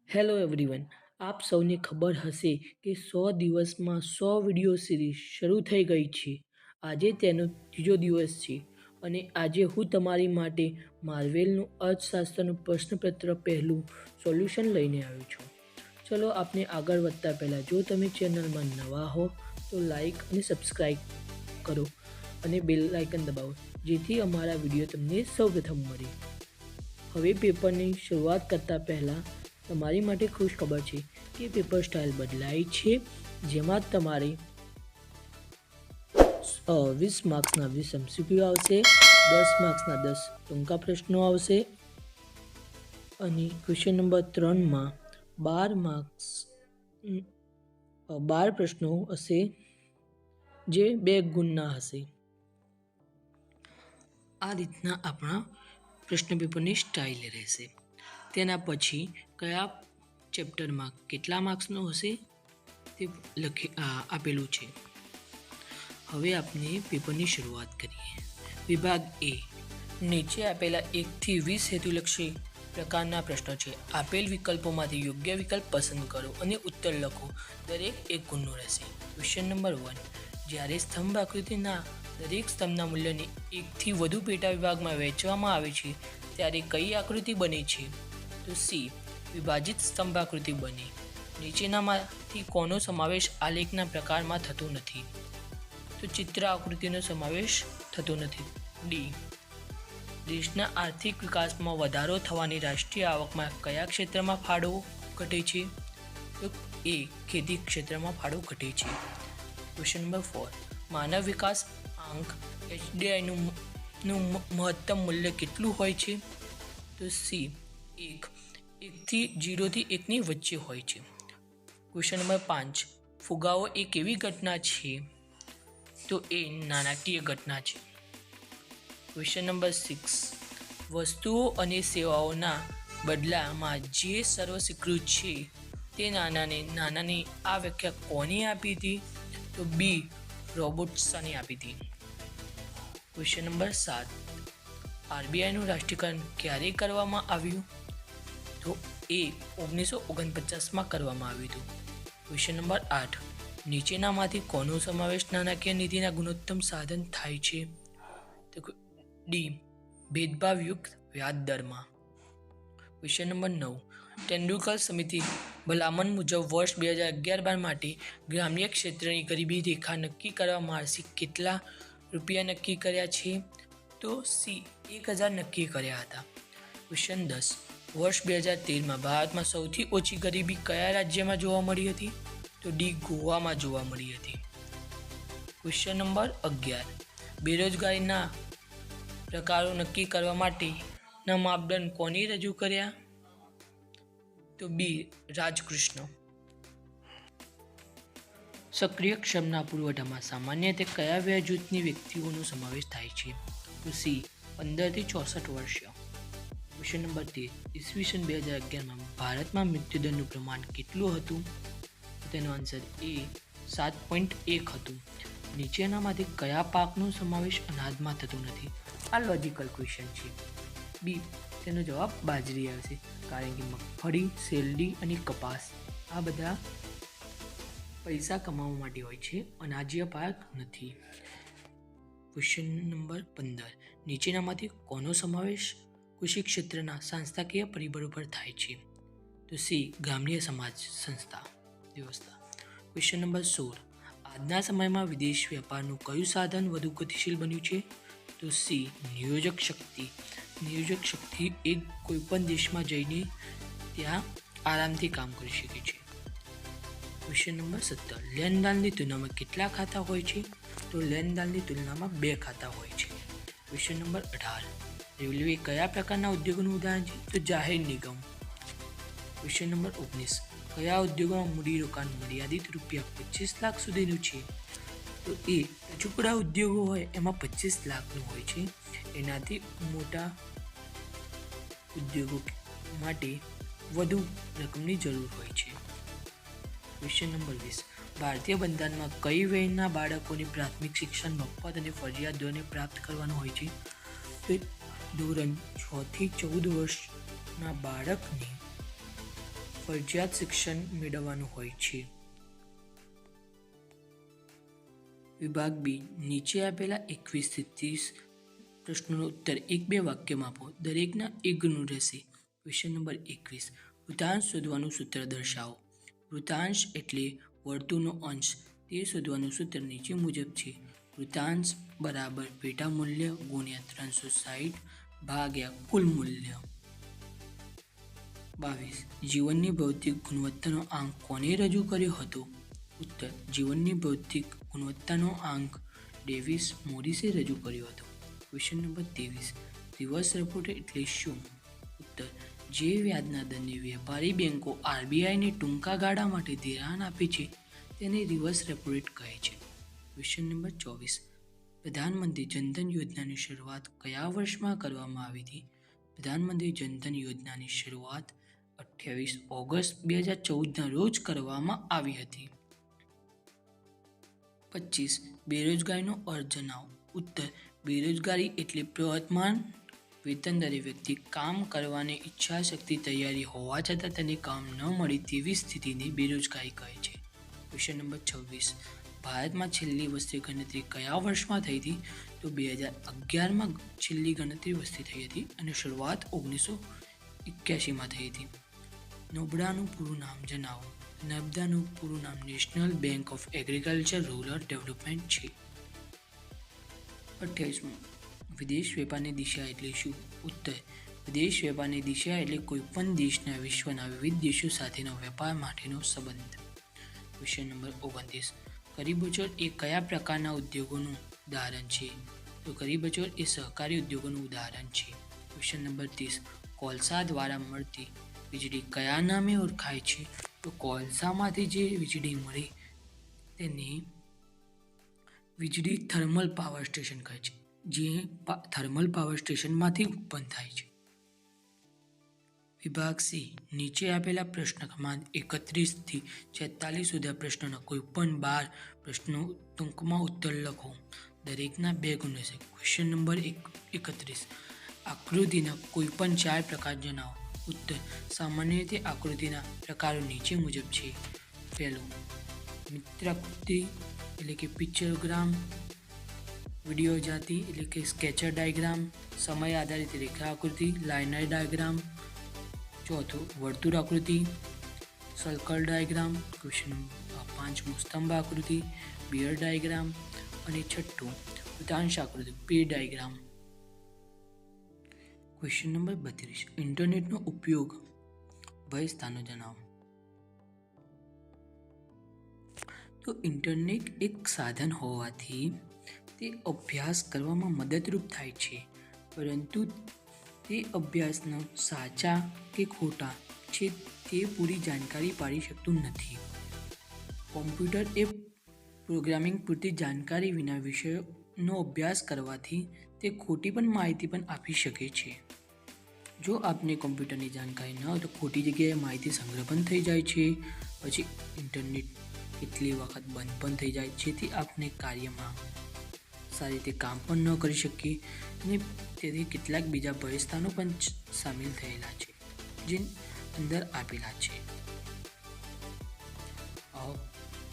Hello everyone, આપ સૌને ખબર હશે કે 100 દિવસમાં 100 વિડીયો સિરીઝ શરૂ થઈ ગઈ છે. આજે તેનો ત્રીજો દિવસ છે અને આજે હું તમારી માટે માર્વેલનું અર્થશાસ્ત્રનું પ્રશ્નપત્ર પહેલું સોલ્યુશન લઈને આવ્યો છું. ચલો આપણે આગળ વધતા પહેલાં જો તમે ચેનલમાં નવા હો તો લાઈક અને સબસ્ક્રાઈબ કરો અને બેલ આઇકન દબાવો જેથી અમારા વિડીયો તમને સૌપ્રથમ મળે. હવે પેપરની શરૂઆત કરતાં પહેલાં તમારી માટે ખુશ ખબર છે કે પેપર સ્ટાઇલ બદલાઈ છે, જેમાં તમારે 20 માર્ક્સના 20 MCQ આવશે, 10 માર્ક્સના 10 ટૂંકા પ્રશ્નો આવશે અને ક્વેશ્ચન નંબર 3માં 12 માર્ક્સ 12 પ્રશ્નો હશે જે 2 ગુણના હશે. આ રીતના આપણા પ્રશ્ન પેપરની સ્ટાઇલ રહેશે. તેના પછી કયા ચેપ્ટરમાં કેટલા માર્ક્સનો હશે તે આપેલું છે. હવે આપણે પેપરની શરૂઆત કરીએ. વિભાગ એ. નીચે આપેલા 1 થી 20 હેતુલક્ષી પ્રકારના પ્રશ્નો છે. આપેલ વિકલ્પોમાંથી યોગ્ય વિકલ્પ પસંદ કરો અને ઉત્તર લખો. દરેક 1 ગુણનો રહેશે. Question number 1. જ્યારે સ્તંભ આકૃતિના દરેક સ્તંભના મૂલ્યને 1 થી વધુ પેટા વિભાગમાં વહેંચવામાં આવે છે ત્યારે કઈ આકૃતિ બને છે? તો સી. વિભાજિત સ્તંભ આકૃતિ બને. નીચેનામાંથી કોનો સમાવેશ આલેખના પ્રકારમાં થતો નથી? તો ચિત્ર આકૃતિનો સમાવેશ થતો નથી. ડી. દેશના આર્થિક વિકાસમાં વધારો થવાની રાષ્ટ્રીય આવકમાં કયા ક્ષેત્રમાં ફાળો ઘટે છે? તો એ. ખેતી ક્ષેત્રમાં ફાળો ઘટે છે. Question number 4. માનવ વિકાસ આંક HDIનું મહત્તમ મૂલ્ય કેટલું હોય છે? તો સી. 0 થી 1 ની વચ્ચે હોય છે. Question number 5. ફુગાવો એ કેવી ઘટના છે? તો એ નાણાકીય ઘટના છે. Question number 6. વસ્તુઓ અને સેવાઓના બદલામાં જે સર્વસ્વીકૃત છે તે નાણાની આ વ્યાખ્યા કોને આપી હતી? તો બી. રોબર્ટ્સને આપી હતી. Question number 7. RBIનું રાષ્ટ્રીયકરણ ક્યારે કરવામાં આવ્યું? તો એ 1949માં કરવામાં આવ્યું હતું. Question number 8. નીચેનામાંથી કોનો સમાવેશ નાણાકીય નીતિના ગુણોત્તમ સાધન થાય છે? તો ડી. ભેદભાવયુક્ત વ્યાજ દરમાં. Question number 9. તેંડુલકર સમિતિ ભલામણ મુજબ વર્ષ 2011-12 માટે ગ્રામ્ય ક્ષેત્રની ગરીબી રેખા નક્કી કરવા માસિક કેટલા રૂપિયા નક્કી કર્યા છે? તો સી. 1000 નક્કી કર્યા હતા. ક્વેશ્ચન 10. વર્ષ 2013માં ભારતમાં સૌથી ઓછી ગરીબી કયા રાજ્યમાં જોવા મળી હતી? તો ડી. ગોવામાં જોવા મળી હતી. Question number 11. બેરોજગારીના પ્રકારો નક્કી કરવા માટેના માપદંડ કોને રજૂ કર્યા? તો બી. રાજકૃષ્ણ. સક્રિય શ્રમના પુરવઠામાં સામાન્ય રીતે કયા વય જૂથની વ્યક્તિઓનો સમાવેશ થાય છે? તો સી. 15 થી 64 વર્ષીય. Question number 13. ઈસવીસન 2011માં ભારતમાં મૃત્યુદરનું પ્રમાણ કેટલું હતું? તેનો આન્સર એ 7.1 હતું. નીચેનામાંથી કયા પાકનો સમાવેશ અનાજમાં થતો નથી? આ લોજિકલ ક્વેશ્ચન છે. બી. તેનો જવાબ બાજરી આવશે, કારણ કે મગફળી, શેરડી અને કપાસ આ બધા પૈસા કમાવા માટે હોય છે, અનાજ્ય પાક નથી. Question number 15. નીચેનામાંથી કોનો સમાવેશ કૃષિ ક્ષેત્રના સંસ્થાકીય પરિબળો પર થાય છે? તો સી. ગ્રામ્ય સમાજ સંસ્થા વ્યવસ્થા. Question number 16. આજના સમયમાં વિદેશ વેપારનું કયું સાધન વધુ ગતિશીલ બન્યું છે? તો સી. નિયોજક શક્તિ. નિયોજક શક્તિ એ કોઈપણ દેશમાં જઈને ત્યાં આરામથી કામ કરી શકે છે. Question number 17. લેણદારની તુલનામાં કેટલા ખાતા હોય છે? તો લેણદારની તુલનામાં 2 ખાતા હોય છે. Question number 18. રેલવે કયા પ્રકારના ઉદ્યોગોનું ઉદાહરણ છે? તો જાહેર નિગમ. Question number 19. કયા ઉદ્યોગોમાં મૂડીરોકાણ મર્યાદિત ₹25 લાખ સુધીનું છે? તો એ ટચુકડા ઉદ્યોગો હોય એમાં 25 લાખનું હોય છે. એનાથી મોટા ઉદ્યોગો માટે વધુ રકમની જરૂર હોય છે. Question number 20. ભારતીય બંધારણમાં કઈ વયના બાળકોને પ્રાથમિક શિક્ષણ મફત અને ફરજિયાત ધોરણે પ્રાપ્ત કરવાનું હોય છે? તો ધોરણ 6 થી 14 વર્ષના બાળકને ફરજિયાત શિક્ષણ મેળવવાનું હોય છે. વિભાગ બી, નીચે આપેલા 21 થી 30 પ્રશ્નોનો ઉત્તર 1-2 વાક્યમાં આપો. દરેકના એક ગુણ રહેશે. ક્વેશ્ચન નંબર 21, વૃતાંશ શોધવાનું સૂત્ર દર્શાવો. વૃતાંશ એટલે વર્તુળનો અંશ. તે શોધવાનું સૂત્ર નીચે મુજબ છે. વૃતાંશ બરાબર પેટા મૂલ્ય ગુણ્યા 360 ભાગ્યા કુલ મૂલ્ય. 22, જીવનની ભૌતિક ગુણવત્તાનો આંક કોને રજૂ કર્યો હતો? ઉત્તર, જીવનની ભૌતિક ગુણવત્તાનો આંક ડેવિસ મોરિસે રજૂ કર્યો હતો. Question number 23, reverse repo rate એટલે શું? ઉત્તર, જે વ્યાજના દરને વેપારી બેંકો આરબીઆઈને ટૂંકા ગાળા માટે ધિરાણ આપે છે તેને રિવર્સ રેપો રેટ કહે છે. ક્વેશ્ચન નંબર 24, પ્રધાનમંત્રી જનધન યોજનાની શરૂઆત કયા વર્ષમાં કરવામાં આવી હતી? પ્રધાનમંત્રી જનધન યોજનાની શરૂઆત 28 ઓગસ્ટ 2014ના રોજ કરવામાં આવી હતી. 25, બેરોજગારીનો અર્થ જણાવો. ઉત્તર, બેરોજગારી એટલે પ્રવર્તમાન વેતન દરે વ્યક્તિ કામ કરવાની ઈચ્છા શક્તિ તૈયારી હોવા છતાં તેને કામ ન મળે તેવી સ્થિતિને બેરોજગારી કહે છે. ક્વેશ્ચન નંબર 26, ભારતમાં છેલ્લી વસ્તી ગણતરી કયા વર્ષમાં થઈ હતી? તો 2011માં છેલ્લી ગણતરી વસ્તી થઈ હતી અને શરૂઆત 1981માં થઈ હતી. નોબડાનું પૂરું નામ જણાવો. નર્મદાનું પૂરું નામ national bank of agriculture rural development છે. 28, વિદેશ વેપારની દિશા એટલે શું? ઉત્તર, વિદેશ વેપારની દિશા એટલે કોઈપણ દેશના વિશ્વના વિવિધ દેશો સાથેનો વેપાર માટેનો સંબંધ. ક્વેશ્ચન નંબર 29, કરીબજોડ એ કયા પ્રકારના ઉદ્યોગોનું ઉદાહરણ છે? તો કરીબજોડ એ સહકારી ઉદ્યોગોનું ઉદાહરણ છે. ક્વેશ્ચન નંબર 30, કોલસા દ્વારા મળતી વીજળી કયા નામે ઓળખાય છે? તો કોલસામાંથી જે વીજળી મળે તેને વીજળી થર્મલ પાવર સ્ટેશન કહે છે, જે થર્મલ પાવર સ્ટેશનમાંથી ઉત્પન્ન થાય છે. વિભાગ સી, નીચે આપેલા પ્રશ્ન ક્રમાંક 31 થી 46 સુધી પ્રશ્નોના કોઈપણ 12 પ્રશ્નો ટૂંકમાં ઉત્તર લખો. દરેકના 2 ગુણ રહેશે. ક્વેશ્ચન નંબર 31, આકૃતિના કોઈપણ 4 પ્રકાર જણાવો. ઉત્તર, સામાન્ય રીતે આકૃતિના પ્રકારો નીચે મુજબ છે. પહેલું, મિત્રાકૃતિ એટલે કે પિક્ચરગ્રામ, વિડીયો જાતિ એટલે કે સ્કેચર ડાયાગ્રામ, સમય આધારિત રેખા આકૃતિ લાઇનર ડાયાગ્રામ. ચોથું, વર્તુળ આકૃતિ સર્કલ ડાયાગ્રામ. ક્વેશ્ચન 5, સ્તંભ આકૃતિ બિયર ડાયાગ્રામ. અને છઠ્ઠું, વૃતાંશ આકૃતિ પે ડાયાગ્રામ. ક્વેશ્ચન નંબર 32, ઇન્ટરનેટનો ઉપયોગ ભય સ્થાનો જણાવો. તો ઇન્ટરનેટ એક સાધન હોવાથી તે અભ્યાસ કરવામાં મદદરૂપ થાય છે, પરંતુ તે અભ્યાસના સાચા કે ખોટા છે તે પૂરી જાણકારી પાડી શકતું નથી. કોમ્પ્યુટર એ પ્રોગ્રામિંગ પૂરતી જાણકારી વિના વિષયનો અભ્યાસ કરવાથી તે ખોટી પણ માહિતી પણ આપી શકે છે. જો આપને કોમ્પ્યુટરની જાણકારી ન હોય તો ખોટી જગ્યાએ માહિતી સંગ્રહ પણ થઈ જાય છે. પછી ઇન્ટરનેટ કેટલી વખત બંધ પણ થઈ જાય, જેથી આપણે કાર્યમાં સારી રીતે કામ પણ ન કરી શકીએ અને તેથી કેટલાક બીજા ભયસ્થાનો પણ સામેલ થયેલા છે જે અંદર આપેલા છે.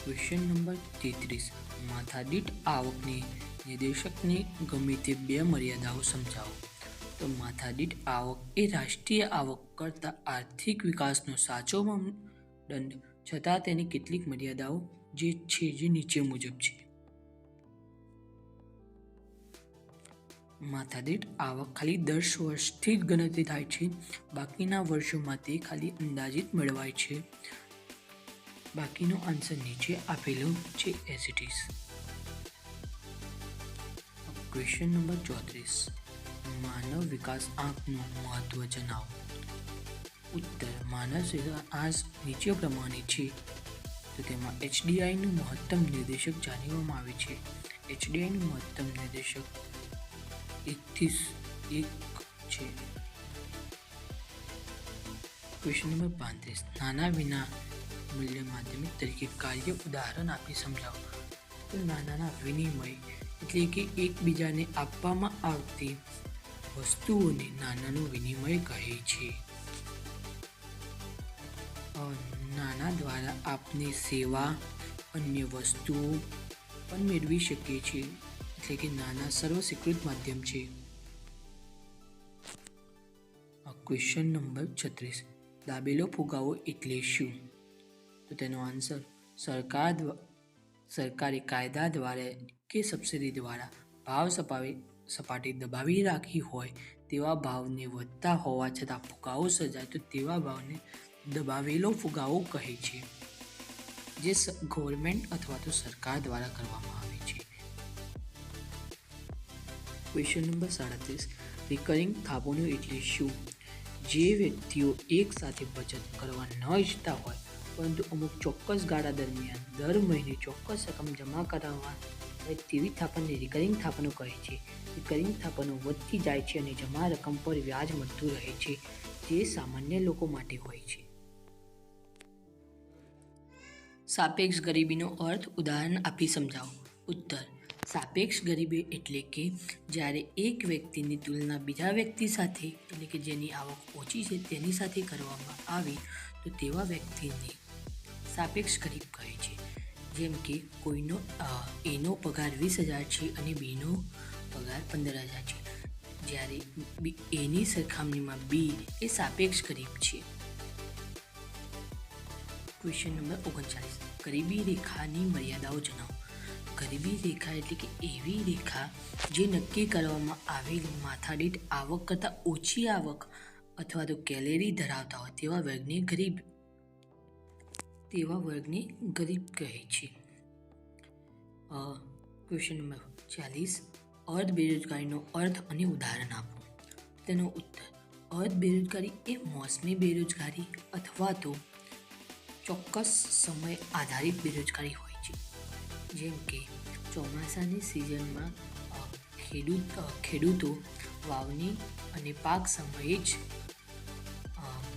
ક્વેશ્ચન નંબર 33, માથાદીઠ આવકની નિર્દેશકની ગમે તે 2 મર્યાદાઓ સમજાવો. તો માથાદીઠ આવક એ રાષ્ટ્રીય આવક કરતાં આર્થિક વિકાસનો સાચો માપદંડ છતાં તેની કેટલીક મર્યાદાઓ જે છે જે નીચે મુજબ છે. માથાદીઠ આવક ખાલી 10 વર્ષથી જ ગણતરી થાય છે. બાકીના વર્ષોમાં તે ખાલી અંદાજિત મેળવાય છે. બાકીનો આન્સર નીચે આપેલો છે as it is. Question number 34, માનવ વિકાસ આંકનું મહત્વ જણાવો. ઉત્તર, માનવ વિકાસ આંક નીચે પ્રમાણે છે. તો તેમાં HDIનું મહત્તમ નિર્દેશક જાણવામાં આવે છે. HDIનું મહત્તમ નિર્દેશક 1 થી 1 છે. ક્વેશ્ચન નંબર 35, નાના વિના મૂલ્ય માધ્યમિક તરીકે કાર્ય ઉદાહરણ આપી સમજાવો. તો નાનાના વિનિમય એટલે કે એકબીજાને આપવામાં આવતી વસ્તુઓને નાનાનું વિનિમય કહે છે. નાના દ્વારા આપની સેવા અન્ય વસ્તુઓ પણ મેળવી શકીએ છીએ, એટલે કે નાના સર્વસ્વીકૃત માધ્યમ છે. ક્વેશ્ચન નંબર 36, દાબેલો ફુગાવો એટલે શું? તો તેનો આન્સર સરકારી કાયદા દ્વારા કે સબસિડી દ્વારા ભાવ સપાટી દબાવી રાખી હોય તેવા ભાવને વધતા હોવા છતાં ફુગાવો સર્જાય તો તેવા ભાવને દબાવેલો ફુગાવો કહે છે, જે ગવર્મેન્ટ અથવા તો સરકાર દ્વારા કરવામાં આવે છે. ક્વેશ્ચન નંબર 37, રિકરિંગ થાપણો એટલે શું? જે વ્યક્તિઓ એક સાથે બચત કરવા ન ઈચ્છતા હોય પરંતુ અમુક ચોક્કસ ગાળા દરમિયાન દર મહિને ચોક્કસ રકમ જમા કરાવવા હોય તેવી થાપણને રિકરિંગ થાપણો કહે છે. રિકરિંગ થાપણો વધતી જાય છે અને જમા રકમ પર વ્યાજ મળતું રહે છે, જે સામાન્ય લોકો માટે હોય છે. સાપેક્ષ ગરીબીનો અર્થ ઉદાહરણ આપી સમજાવો. ઉત્તર: સાપેક્ષ ગરીબી એટલે કે જ્યારે એક વ્યક્તિની તુલના બીજા વ્યક્તિ સાથે, એટલે કે જેની આવક ઓછી છે તેની સાથે કરવામાં આવે તો તેવા વ્યક્તિને સાપેક્ષ ગરીબ કહે છે. જેમ કે કોઈનો એનો પગાર 20,000 છે અને બીનો પગાર 15,000 છે, જ્યારે એની સરખામણીમાં બી એ સાપેક્ષ ગરીબ છે. ક્વેશ્ચન નંબર 39, ગરીબી રેખાની મર્યાદાઓ જણાવો. ગરીબી રેખા એટલે કે એવી રેખા જે નક્કી કરવામાં આવેલી માથાદીઠ આવક કરતાં ઓછી આવક અથવા તો કેલેરી ધરાવતા હોય તેવા વર્ગને ગરીબ કહે છે. ક્વેશ્ચન નંબર 40, અર્ધ બેરોજગારીનો અર્થ અને ઉદાહરણ આપો. તેનો ઉત્તર: અર્ધ બેરોજગારી એ મોસમી બેરોજગારી અથવા તો ચોક્કસ સમય આધારિત બેરોજગારી હોય છે. જેમ કે ચોમાસાની સિઝનમાં ખેડૂતો વાવણી અને પાક સમયે જ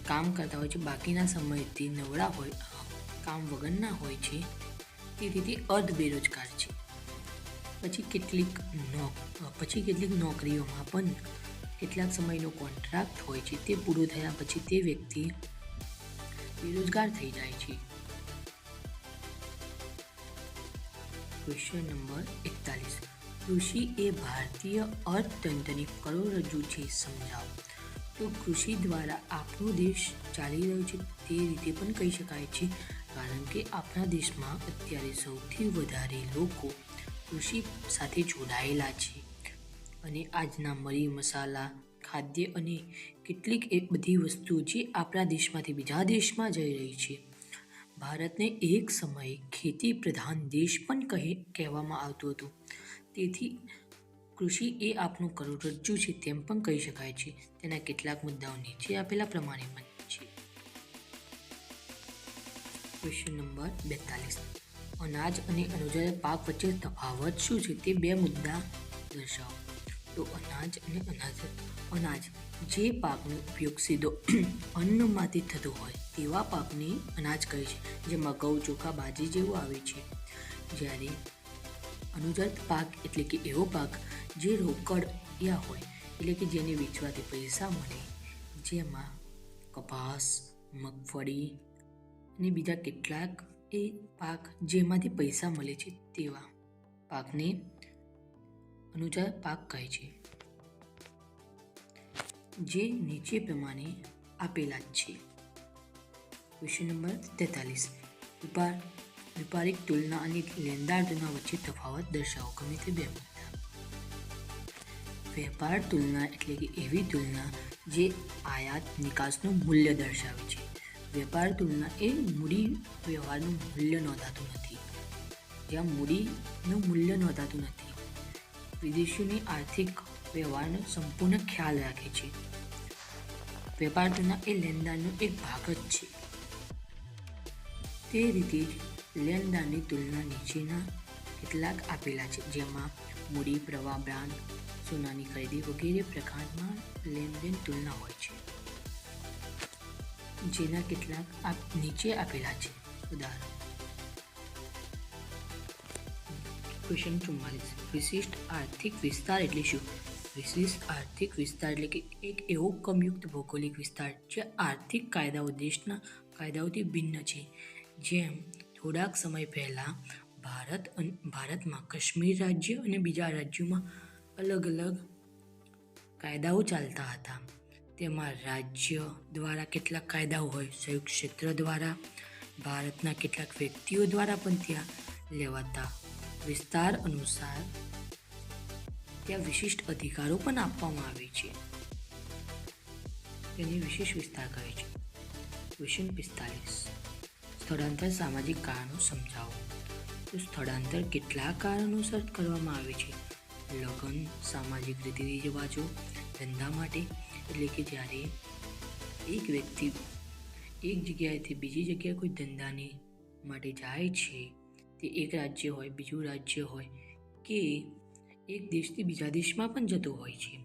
કામ કરતા હોય છે, બાકીના સમયથી નવરા હોય, કામ વગરના હોય છે, તે રીતે અર્ધ બેરોજગાર છે. પછી કેટલીક નોકરીઓમાં પણ કેટલાક સમયનો કોન્ટ્રાક્ટ હોય છે, તે પૂરો થયા પછી તે વ્યક્તિ બેરોજગાર થઈ જાય છે. ક્વેશ્ચન નંબર 41, કૃષિ એ ભારતીય અર્થતંત્રની કરોડરજ્જુ છે, સમજાવો. તો કૃષિ દ્વારા આપણો દેશ ચાલી રહ્યો છે તે રીતે પણ કહી શકાય છે, કારણ કે આપણા દેશમાં અત્યારે સૌથી વધારે લોકો કૃષિ સાથે જોડાયેલા છે અને આજના મરી મસાલા, ખાદ્ય અને કેટલીક બધી વસ્તુઓ જે આપણા દેશમાંથી બીજા દેશમાં જઈ રહી છે. ભારતને એક સમયે ખેતી પ્રધાન દેશ પણ કહેવામાં આવતું હતું, તેથી કૃષિ એ આપણું કરોડરજ્જુ છે તેમ પણ કહી શકાય છે. તેના કેટલાક મુદ્દાઓ નીચે આપેલા પ્રમાણે પણ છે. ક્વેશ્ચન નંબર 42, અનાજ અને અનુજાત પાક વચ્ચે તફાવત શું છે તે બે મુદ્દા દર્શાવો. તો અનાજ જે પાકનો ઉપયોગ સીધો અન્નમાંથી થતો હોય તેવા પાકને અનાજ કહે છે, જેમાં ઘઉં, ચોખા, બાજરી જેવું આવે છે. જ્યારે અનુજાત પાક એટલે કે એવો પાક જે રોકડિયા હોય, એટલે કે જેને વેચવાથી પૈસા મળે, જેમાં કપાસ, મગફળી અને બીજા કેટલાક એ પાક જેમાંથી પૈસા મળે છે તેવા પાકને અનુજાત પાક કહે છે, જે નીચે પ્રમાણે આપેલા છે. ક્વેશ્ચન નંબર 43, વ્યાપારિક તુલના અને લેણદાર તુલના વચ્ચે તફાવત દર્શાવો. ગમે તે બે મુદ્દા. વેપાર તુલના એટલે કે એવી તુલના જે આયાત નિકાસનું મૂલ્ય દર્શાવે છે. વેપાર તુલના એ મૂડી વ્યવહારનું મૂલ્ય નોંધાતું નથી, જ્યાં મૂડીનું મૂલ્ય નોંધાતું નથી. વિદેશીઓની આર્થિક વ્યવહારનો સંપૂર્ણ ખ્યાલ રાખે છે. વેપાર તુલના એ લેણદારનો એક ભાગ જ છે. તે રીતે જ લેણદારની તુલના નીચેના કેટલાક આપેલા છે, જેમાં મૂડી, પ્રવાહ, બ્રાન્ડ, સોનાની ખરીદી વગેરે પ્રકારમાં લેનદેન તુલના હોય છે, જેના કેટલાક નીચે આપેલા છે. ઉદાહરણ. ક્વેશ્ચન 44, વિશિષ્ટ આર્થિક વિસ્તાર એટલે શું? વિશિષ્ટ આર્થિક વિસ્તાર એટલે કે એક એવો ક્રમયુક્ત ભૌગોલિક વિસ્તાર જે આર્થિક કાયદાઓ દેશના કાયદાઓથી ભિન્ન છે. જેમ થોડાક સમય પહેલાં ભારતમાં કાશ્મીર રાજ્ય અને બીજા રાજ્યોમાં અલગ અલગ કાયદાઓ ચાલતા હતા. તેમાં રાજ્ય દ્વારા કેટલાક કાયદાઓ હોય, સંયુક્ત ક્ષેત્ર દ્વારા, ભારતના કેટલાક વ્યક્તિઓ દ્વારા પણ ત્યાં લેવાતા વિસ્તાર અનુસાર ત્યાં વિશિષ્ટ અધિકારો પણ આપવામાં આવે છે. તેની વિશેષ વિસ્તાર કહે છે. ક્વેશ્ચન 45. સ્થળાંતર સામાજિક કારણો સમજાવો. તો સ્થળાંતર કેટલાક કારણોસર કરવામાં આવે છે. લગ્ન, સામાજિક રીતિ રિવાજો, ધંધા માટે, એટલે કે જ્યારે એક વ્યક્તિ એક જગ્યાએથી બીજી જગ્યાએ કોઈ ધંધાની માટે જાય છે, તે એક રાજ્ય હોય, બીજું રાજ્ય હોય કે એક દેશથી બીજા દેશમાં પણ જતો હોય છે.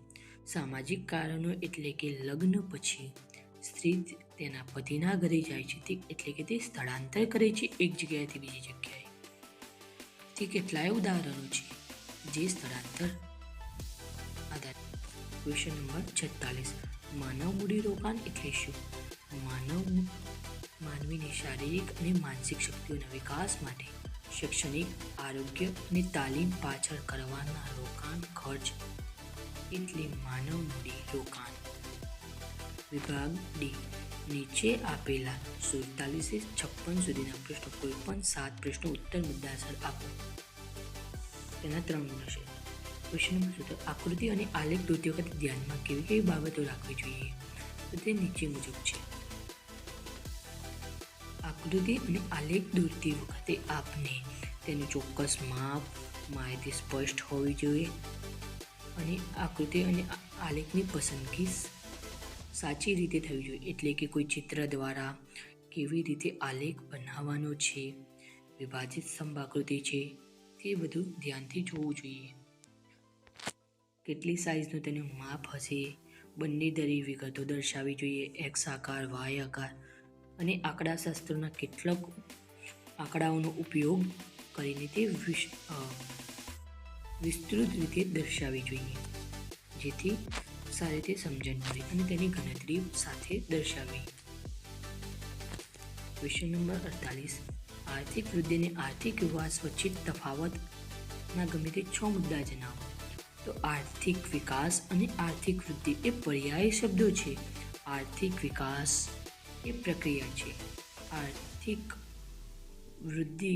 સામાજિક કારણો એટલે કે લગ્ન પછી સ્ત્રી તેના પતિના ઘરે જાય છે, એટલે કે તે સ્થળાંતર કરે છે એક જગ્યાએથી બીજી જગ્યાએ. તે કેટલાય ઉદાહરણો છે જે સ્થળાંતર આધાર. Question number 46. માનવ મૂડીરોકાણ એટલે શું? માનવીની શારીરિક અને માનસિક શક્તિઓના વિકાસ માટે શૈક્ષણિક, આરોગ્ય અને તાલીમ પાછળ કરવાના રોકાણ ખર્ચ એટલે માનવ મૂડી રોકાણ. વિભાગ ડી. નીચે આપેલા 47 56 સુધીના પ્રશ્નો કોઈ પણ 7 પ્રશ્નો ઉત્તર મુદ્દાસર આપો. તેના 3 ગુણ હશે. Question number 17. આકૃતિ અને આલેખ દોરતી વખતે ધ્યાનમાં કેવી કેવી બાબતો રાખવી જોઈએ? તો તે નીચે મુજબ છે. આકૃતિ અને આલેખ દોરતી વખતે આપને તેનું ચોક્કસ માપ, માહિતી સ્પષ્ટ હોવી જોઈએ અને આકૃતિ અને આલેખની પસંદગી સાચી રીતે થવી જોઈએ. એટલે કે કોઈ ચિત્ર દ્વારા કેવી રીતે આલેખ બનાવવાનો છે, વિભાજિત સ્તંભ આકૃતિ છે, તે બધું ધ્યાનથી જોવું જોઈએ. કેટલી સાઇઝનું તેનું માપ હશે, બંને દરેક વિગતો દર્શાવવી જોઈએ. એક્સ આકાર, વાય આકાર અને આંકડાશાસ્ત્રના કેટલાક આંકડાઓનો ઉપયોગ કરીને તે વિસ્તૃત રીતે દર્શાવવી જોઈએ, જેથી સારી રીતે સમજણ પડે અને તેની ગણતરી સાથે દર્શાવવી. Question number 48. આર્થિક વૃદ્ધિ અને આર્થિક વિકાસ વચ્ચે તફાવતના ગમે તે 6 મુદ્દા જણાવો. તો આર્થિક વિકાસ અને આર્થિક વૃદ્ધિ એ પર્યાય શબ્દો છે. આર્થિક વિકાસ એ પ્રક્રિયા છે. આર્થિક વૃદ્ધિ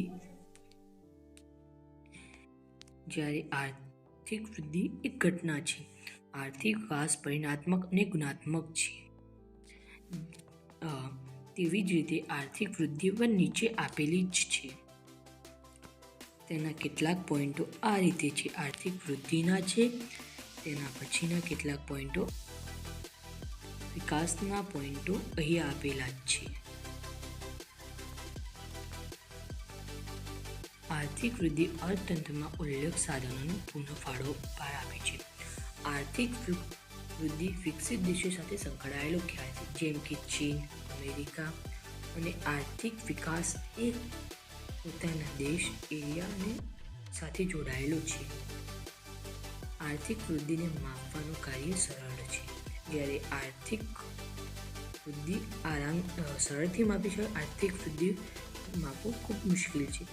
જ્યારે આર્થિક વૃદ્ધિ એક ઘટના છે. આર્થિક વિકાસ પરિમાણાત્મક અને ગુણાત્મક છે. તેવી જ રીતે આર્થિક વૃદ્ધિ પણ નીચે આપેલી જ છે. તેના કેટલાક પોઈન્ટો આ રીતે છે. આર્થિક વૃદ્ધિના છે, તેના પછીના કેટલાક પોઈન્ટો વિકાસના પોઈન્ટો અહીં આપેલા જ છે. આર્થિક વૃદ્ધિ અર્થતંત્રમાં ઉલ્લેખ સાધનોનો પૂર્ણ ફાળો બહાર આપે છે. આર્થિક વૃદ્ધિ વિકસિત દેશો સાથે સંકળાયેલો ખ્યાલ છે, જેમ કે ચીન, અમેરિકા, અને આર્થિક વિકાસ એ પોતાના દેશ, એરિયાને સાથે જોડાયેલો છે. આર્થિક વૃદ્ધિને માપવાનું કાર્ય સરળ છે, જ્યારે આર્થિક વૃદ્ધિ સરળથી માપી શકાય. આર્થિક વૃદ્ધિ માપવું ખૂબ મુશ્કેલ છે.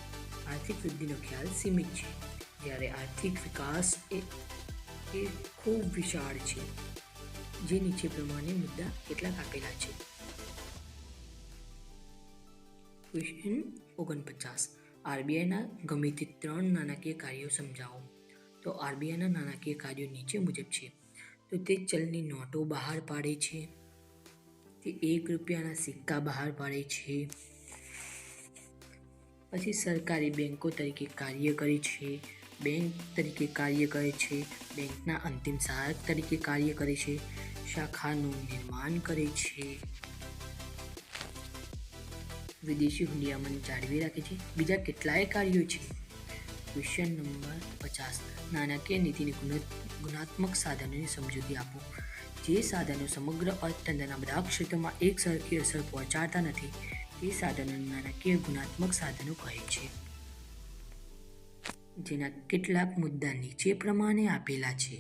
આર્થિક વૃદ્ધિનો ખ્યાલ સીમિત છે, જ્યારે આર્થિક વિકાસ એ ખૂબ વિશાળ છે. જે નીચે પ્રમાણે મુદ્દા કેટલાક આપેલા છે. ક્વેશ્ચન 49. આરબીઆઈના ગમે તે 3 નાણાકીય કાર્યો સમજાવો. તો આરબીઆઈના નાણાકીય કાર્યો નીચે મુજબ છે. તો તે ચલણી નોટો બહાર પાડે છે, તે 1 રૂપિયાના સિક્કા બહાર પાડે છે, પછી સરકારી બેંકો તરીકે કાર્ય કરે છે, બેંક તરીકે કાર્ય કરે છે, બેંકના અંતિમ સહાયક તરીકે કાર્ય કરે છે, શાખાનું નિર્માણ કરે છે, વિદેશી હુંડિયામણ જાળવી રાખે છે. બીજા કેટલાય કાર્યો છે. Question number 50. નાણાકીય નીતિની ગુણાત્મક સાધનોની સમજૂતી આપો. જે સાધનો સમગ્ર અર્થતંત્રના બધા ક્ષેત્રોમાં એક સરખી અસર પહોંચાડતા નથી, તે સાધનોને નાણાકીય ગુણાત્મક સાધનો કહે છે. જેના કેટલાક મુદ્દા નીચે પ્રમાણે આપેલા છે.